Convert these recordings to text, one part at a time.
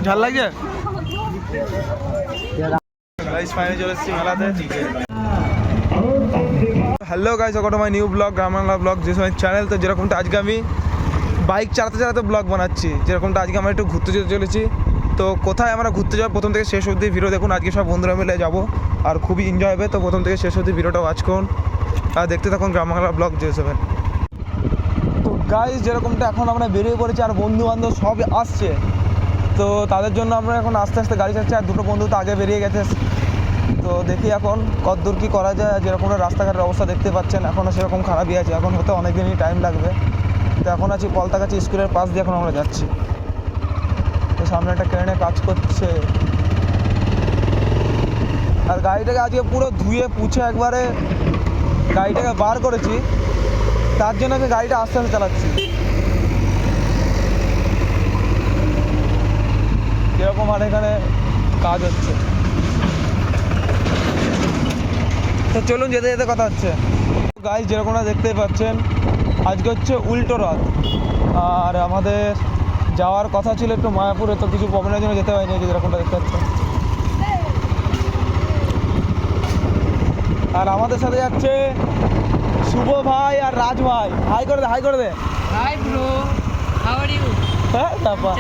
ঝাল লাগছে guys, finally চলে এসেছি মেলাতে। Hello guys, welcome to my new blog, gram Bangla blog যে সময় চ্যানেল। তো যেরকমটা আজকে আমি বাইক চালাতে চালাতে ব্লগ বানাচ্ছি, যেরকমটা আজকে আমরা একটু ঘুরতে যেতে চলেছি। তো কোথায় আমরা ঘুরতে যাবো প্রথম থেকে শেষ অবধি ভিডিও দেখুন। আজকে সব বন্ধুরা মিলে যাবো আর খুবই এনজয় হবে। তো প্রথম থেকে শেষ অবধি ভিডিওটা ওয়াচ করুন আর দেখতে থাকুন গ্রাম বাংলা ব্লগ যে সেভেন। তো গাইস, যেরকমটা এখন আমরা বেরিয়ে পড়েছি আর বন্ধু বান্ধব সব আসছে। তো তাদের জন্য আমরা এখন আস্তে আস্তে গাড়ি চাচ্ছি। আর দুটো বন্ধু তো আগে বেরিয়ে গেছে। তো দেখি এখন কত দূর কী করা যায়। যেরকম রাস্তাঘাটের অবস্থা দেখতে পাচ্ছেন এখনও সেরকম খারাপই আছে, এখন হতে অনেক দিনই টাইম লাগবে। তো এখন আছি পলতাগাছি স্কুলের পাশ দিয়ে এখন আমরা যাচ্ছি। তো সামনে একটা ট্রেনে কাজ করছে আর গাড়িটাকে আজকে পুরো ধুয়ে পুছে একবারে গাড়িটাকে বার করেছি। তার জন্য আমি গাড়িটা আস্তে আস্তে চালাচ্ছি। যেরকম আর এখানে কাজ হচ্ছে। তো চলুন যেতে যেতে কথা হচ্ছে। গাইস, যেরকমটা দেখতেই পাচ্ছেন আজকে হচ্ছে উল্টো রথ। আর আমাদের যাওয়ার কথা ছিল একটু মায়াপুরে, তো কিছু প্রবলেমের জন্য যেতে হয়নি। যেরকমটা দেখতে পাচ্ছেন আর আমাদের সাথে যাচ্ছে শুভ ভাই আর রাজ ভাই। হাই করে দে, হাই করে দে। Hi bro, how are you? হ্যাঁ তারপর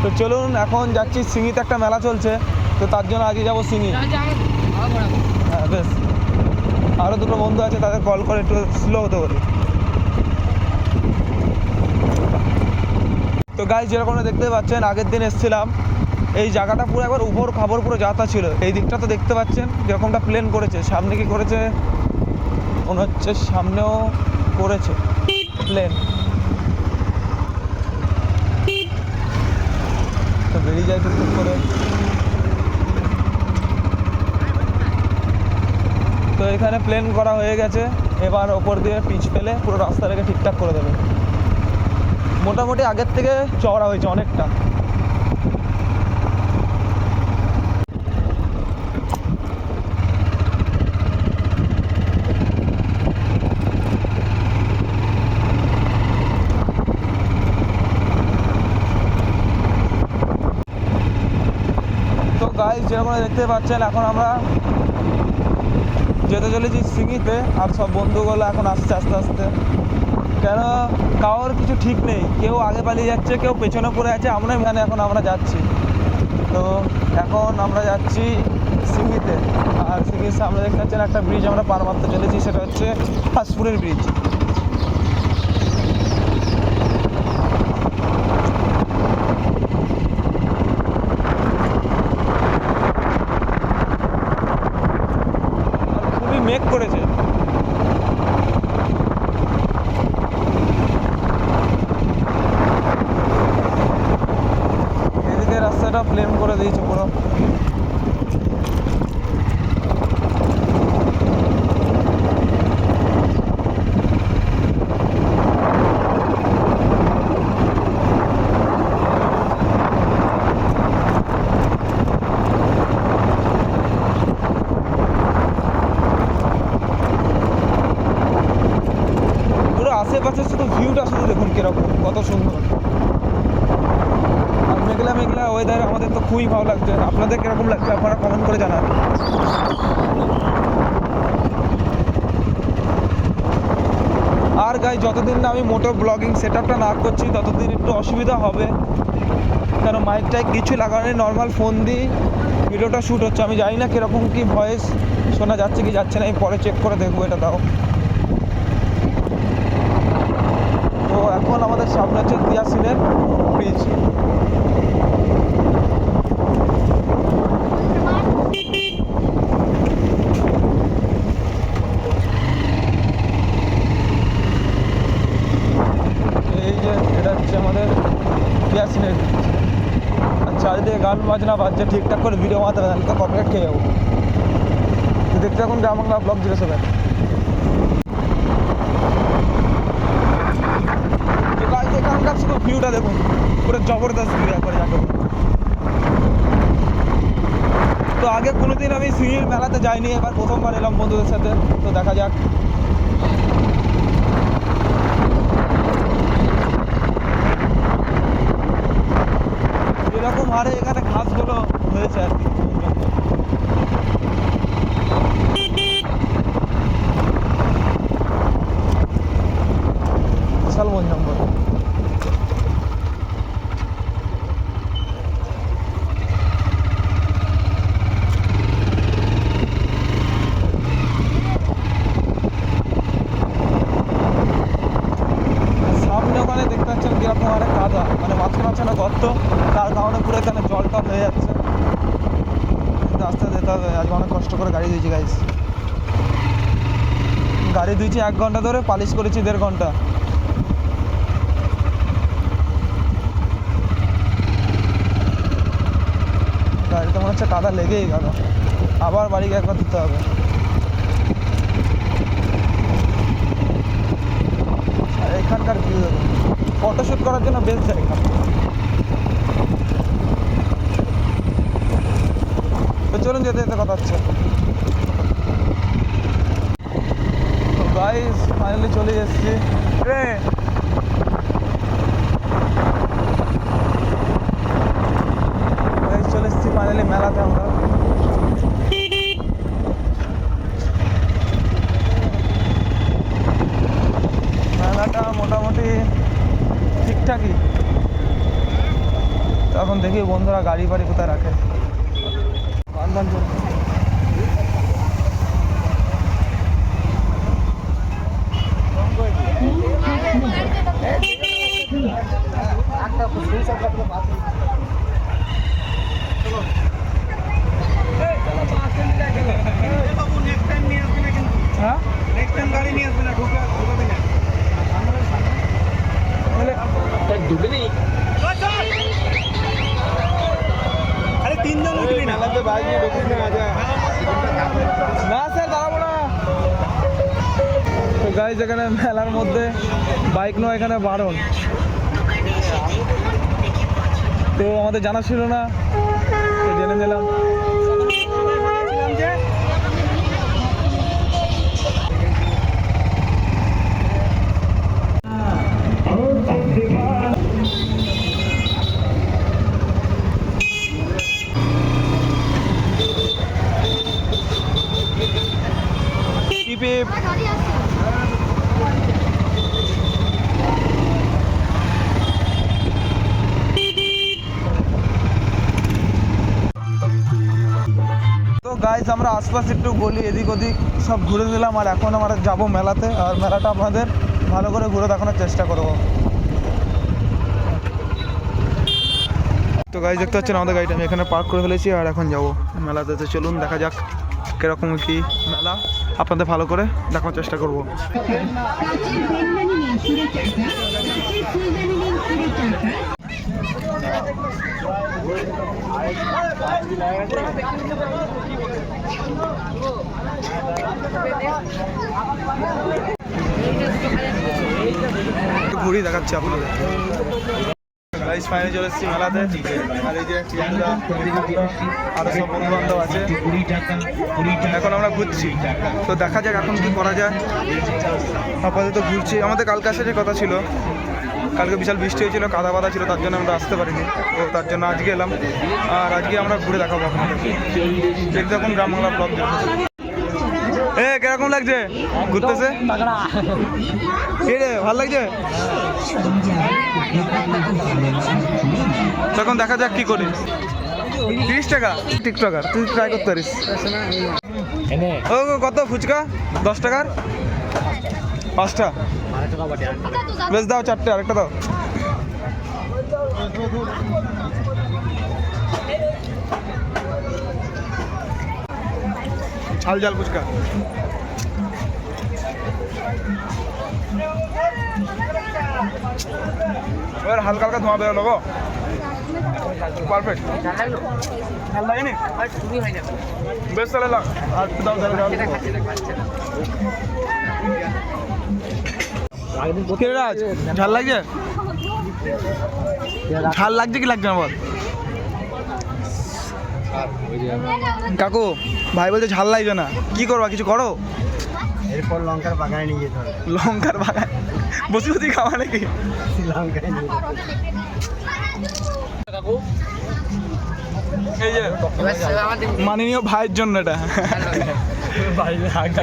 তো চলুন এখন যাচ্ছি সিঙ্গিতে, একটা মেলা চলছে। তো তার জন্য আগে যাবো সিঙ্গি। হ্যাঁ বেশ, আরও দুটো বন্ধু আছে, তাদের কল করে একটু স্লো হতে বলি। তো গাইস, যেরকমটা দেখতে পাচ্ছেন আগের দিন এসেছিলাম, এই জায়গাটা পুরো একবার উভর খাবর পুরো যাতা ছিল। এই দিকটা তো দেখতে পাচ্ছেন যেরকমটা প্লেন করেছে। সামনে কি করেছে মনে হচ্ছে, সামনেও করেছে প্লেন। তো বেরিয়ে যায় টুকটুক করে। তো এখানে প্লেন করা হয়ে গেছে, এবার ওপর দিয়ে পিচ ফেলে পুরো রাস্তাটাকে ঠিকঠাক করে দেবে। মোটামুটি আগের থেকে চওড়া হয়েছে অনেকটা। তো গাইস, যেরকম দেখতে পাচ্ছেন এখন আমরা যেতে চলেছি সিঙ্গিতে। আর সব বন্ধুগুলো এখন আসছে আস্তে আস্তে, কেন কারোর কিছু ঠিক নেই। কেউ আগে পালিয়ে যাচ্ছে, কেউ পেছনে পড়ে আছে। আমরা এখানে এখন আমরা যাচ্ছি। তো এখন আমরা যাচ্ছি সিঙ্গিতে। আর সিঙ্গির সামনে দেখতে পাচ্ছেন একটা ব্রিজ আমরা পার মারতে চলেছি, সেটা হচ্ছে ফাঁসপুরের ব্রিজ। খুবই মেঘ করেছে। এদিকে রাস্তাটা প্লেন করে দিয়েছে পুরো। আশেপাশে শুধু ভিউটা শুধু দেখুন কিরকম, কত সুন্দর। আর মেঘলা মেঘলা ওয়েদার আমাদের তো খুবই ভালো লাগছে। আপনাদের কিরকম লাগছে আপনারা কমেন্ট করে জানান। আর গাই, যতদিন না আমি মোটো ব্লগিং সেট আপটা না করছি ততদিন একটু অসুবিধা হবে, কারণ মাইকটায় কিছু লাগানো নেই। নর্মাল ফোন দিয়ে ভিডিওটা শ্যুট হচ্ছে। আমি জানি না কীরকম কী ভয়েস শোনা যাচ্ছে কি যাচ্ছে না, আমি পরে চেক করে দেখবো এটা। দাও। তো এখন আমাদের সামনে হচ্ছে দিয়াসিনের ব্রিজ। এই যে এটা হচ্ছে আমাদের দিয়াসিনের ব্রিজ। আর চারিদিকে গান বাজনা বাজছে, ঠিকঠাক করে ভিডিও বানাতে হবে, তো কপিরাইট খেয়ে যাবো। দেখতে এখন গ্রাম বাংলা ব্লগ 07। এখানকার শুধু ভিউটা দেখুন, পুরো জবরদস্ত ভিউ একবারে যাকে। তো আগে কোনোদিন আমি সিঙ্গির মেলাতে যাইনি, এবার প্রথমবার এলাম বন্ধুদের সাথে। তো দেখা যাক। পাহাড়ে এখানে ঘাসগুলো হয়েছে আর কি। বিশাল বন জঙ্গল। সামনে ওখানে দেখতে পাচ্ছেন কিরকম আরে কাদা, মানে মাঝখানে গর্ত, তার কারণে পুরো এখানে জলটা হয়ে যাচ্ছে। কিন্তু আস্তে যেতে হবে, আজকে অনেক কষ্ট করে গাড়ি ধুয়েছি গাইস। গাড়ি ধুয়েছি 1 ঘন্টা ধরে, পালিশ করেছি 1.5 ঘন্টা। গাড়িতে মনে হচ্ছে কাদা লেগেই গেল, আবার বাড়ি গিয়ে একবার ধুতে হবে। আর এখানকার ভিউ ফটোশ্যুট করার জন্য বেস্ট জায়গা। তো চলুন যেতে যেতে কথা হচ্ছে। তো গাইস ফাইনালি চলে এসেছি। চলে এসেছি ফাইনালি মেলাতে আমরা। মেলাটা মোটামুটি ঠিকঠাকই। তখন দেখি বন্ধুরা গাড়ি বাড়ি কোথায় রাখে। না স্যার দাঁড়াবো না। তো গাইস এখানে মেলার মধ্যে বাইক নেওয়া এখানে বারণ। তো আমাদের জানা ছিল না, তো জেনে নিলাম। তো গাইস আমরা আশপাশ একটু গলি এদিক ওদিক সব ঘুরে দিলাম, আর এখন আমরা যাবো মেলাতে। আর মেলাটা আপনাদের ভালো করে ঘুরে দেখানোর চেষ্টা করব। তো গাইস দেখতে পাচ্ছেন আমাদের গাড়িটা আমি এখানে পার্ক করে ফেলেছি, আর এখন যাবো মেলাতে। তো চলুন দেখা যাক কিরকম কি মেলা, আপনাদের ভালো করে দেখানোর চেষ্টা করব। ঘুরি দেখাচ্ছি আপনাদের। গাইস ফাইনালি চলে এসেছি মেলাতে, আর এই যে আরো সব বন্ধু বান্ধব আছে। এখন আমরা ঘুরছি, তো দেখা যাক এখন কি করা যায়। আপাতত ঘুরছি। আমাদের কালকে আসার কথা ছিল, কালকে বিশাল বৃষ্টি হয়েছিল, কাদা বাদা ছিল, তার জন্য আমরা আসতে পারিনি। তো তার জন্য আজকে এলাম, আর আজকে আমরা ঘুরে দেখাবো আপনাদের। দেখতে এখন গ্রাম বাংলা ব্লগ দেখবো। কিরকম লাগছে ঘুরতেছে? রে ভালো লাগছে? তখন দেখা যাক কি করি। 30 টাকা টিকটকার, তুই ট্রাই করতে পারিস। ও কত ফুচকা? 10 টাকার 5টা। বেশ দাও 4টে, আরেকটা দাও। ঝাল ঝাল ফুচকা। এবার হালকা হালকা ধোঁয়া বেরোলো গো, পারফেক্ট। ঝাল লাগেনি? বেশ তাহলে লাগ আর দাও ঝাল ঝাল। রাজ ঝাল লাগছে? ঝাল লাগছে কি লাগছে না বল? কাকু ভাই বলছে ঝাল লাগবে না, কি করবা? কিছু করো। এরপর লঙ্কার বাগানে নিয়ে যেতে হবে। লঙ্কার বাগান বসে বসে খাওয়া নাকি? লঙ্কায় নিয়ে এই যে মাননীয় ভাইয়ের জন্য এটা।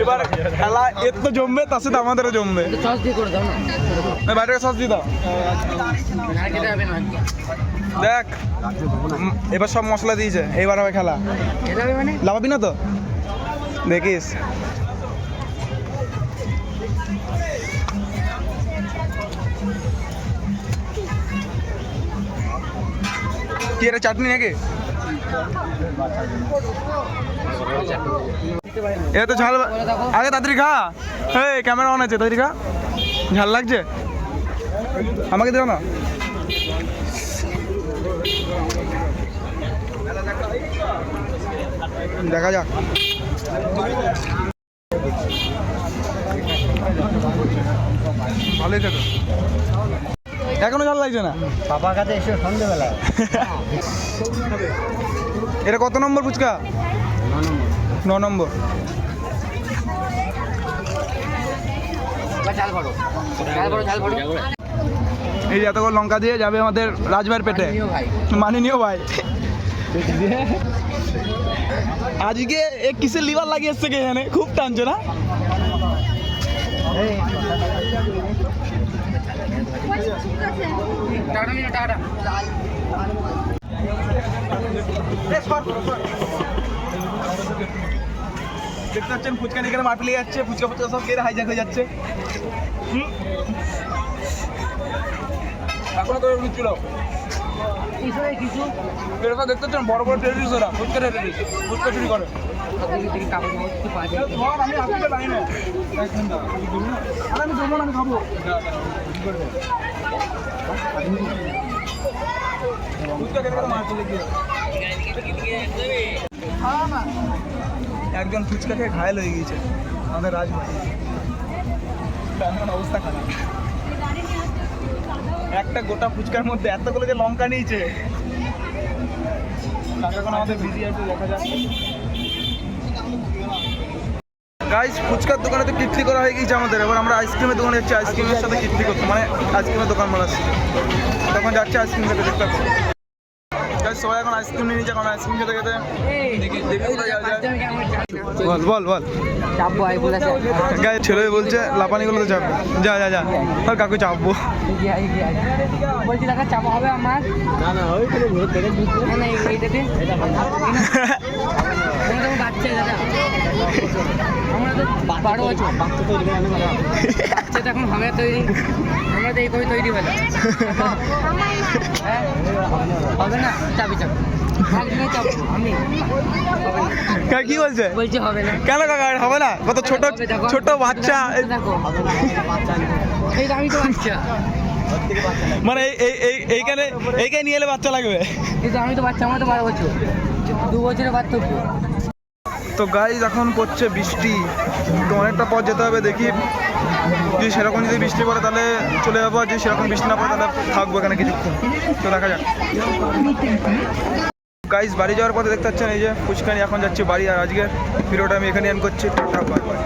এবার খেলা এর তো জমবে, তার সাথে আমাদেরও জমবে। সস দিয়ে করে দাও না, বাইরে সস দিয়ে দাও। আর খেতে হবে না। দেখ এবার সব মশলা দিয়েছে, এবার হবে খেলা। খেতে হবে মানে লাভাবি না তো, দেখিস। কি এটা চাটনি নাকি? এটা তো ঝাল। আগে তাড়াতাড়ি খা, এই ক্যামেরা অন আছে, তাড়াতাড়ি খা। ঝাল লাগছে, আমাকে দেও না। দেখা যাক। ভালোই খেতো, এখনো ঝাল লাগছে না। পাপা কাছে এসে সন্ধ্যেবেলায় এটা কত নম্বর ফুচকা? 9 নম্বর। ঝাল বড়, ঝাল বড়, ঝাল বড়। এই যে এতগুলো লঙ্কা দিয়ে যাবে আমাদের রাজভাইয়ের পেটে। মাননীয় ভাই আজকে এ কিসের লিভার লাগিয়ে এসছে কে জানে, খুব টানছে না? টাটা নিও, টাটা। দেখতে পাচ্ছেন ফুচকা নিয়ে মাঠ লেগে যাচ্ছে, ফুচকা ফুচকা সব খেয়ে হাইজ্যাক হয়ে যাচ্ছে। এখনো তো ছিল কিছু এরকম দেখতে পাচ্ছেন বড় বড় টেরিস, ওরা ফুচকা টেরিস, ফুচকা চুরি করে। কাগজ কিছু পাওয়া যায়। আমি আপনাকে পাই না, আর আমি দেবো না, আমি খাবো। ফুচকা খেতে খেতে মাঠ চলে গিয়ে একজন ফুচকা খেয়ে ঘায়েল হয়ে গিয়েছে আমাদের রাজভাই। অবস্থা খারাপ, একটা গোটা ফুচকার মধ্যে এতগুলো যে লঙ্কা নিয়েছে। এখন আমাদের বিজি আছে, দেখা যাক। গাইস ফুচকার দোকানে তো কিটলি করা হয়ে গিয়েছে আমাদের, এবার আমরা আইসক্রিমের দোকানে যাচ্ছি, আইসক্রিমের সাথে কিটলি করতে, মানে আইসক্রিমের দোকান বানাচ্ছি। তখন যাচ্ছে আইসক্রিম খেতে, দেখতে পাবো। গাইস সবাই এখন আইসক্রিম নিয়ে নিচ্ছে, এখন আইসক্রিম খেতে খেতে দেখি কোথায় যাওয়া যায়। বল বল বল। চাপবো আই বলেছে। গায়ে ছেলে বলছে লাপানিগুলো তো চাপবো, যা যা যা, আর কাকু চাপবো। বলছি দেখা চাপা হবে আমার। না না ওইখানে ঘুরে দেখে না না এইটাতে বাচ্চা দাদা, আমরা তো 12 বছর বাচ্চা তো বাচ্চা তো এখন হবে তৈরি, আমরা তো এই কবি তৈরি হলো। হ্যাঁ হবে না, চাবি চাপ একদিনে চাপ আমি কি বলছে? বলছি হবে না। কেন কাকা হবে না? কত ছোট ছোট বাচ্চা, দেখো এই আমি তো বাচ্চা, মানে এইখানে নিয়ে এলে বাচ্চা লাগবে। কিন্তু আমি তো বাচ্চা, আমার তো 12 বছর, 2 বছরের পার্থক্য। তো গাইজ এখন পড়ছে বৃষ্টি, তো অনেকটা পথ যেতে হবে। দেখি যদি সেরকম যদি বৃষ্টি পড়ে তাহলে চলে যাবো, আর যদি সেরকম বৃষ্টি না পড়ে তাহলে থাকবো এখানে কিছুক্ষণ। তো দেখা যাক। গাইজ বাড়ি যাওয়ার পথে দেখতে পাচ্ছেন এই যে ফুচকা নিয়ে এখন যাচ্ছি বাড়ি, আর আজকের ভিডিওটা আমি এখানে এন্ড করছি। Tata bye bye.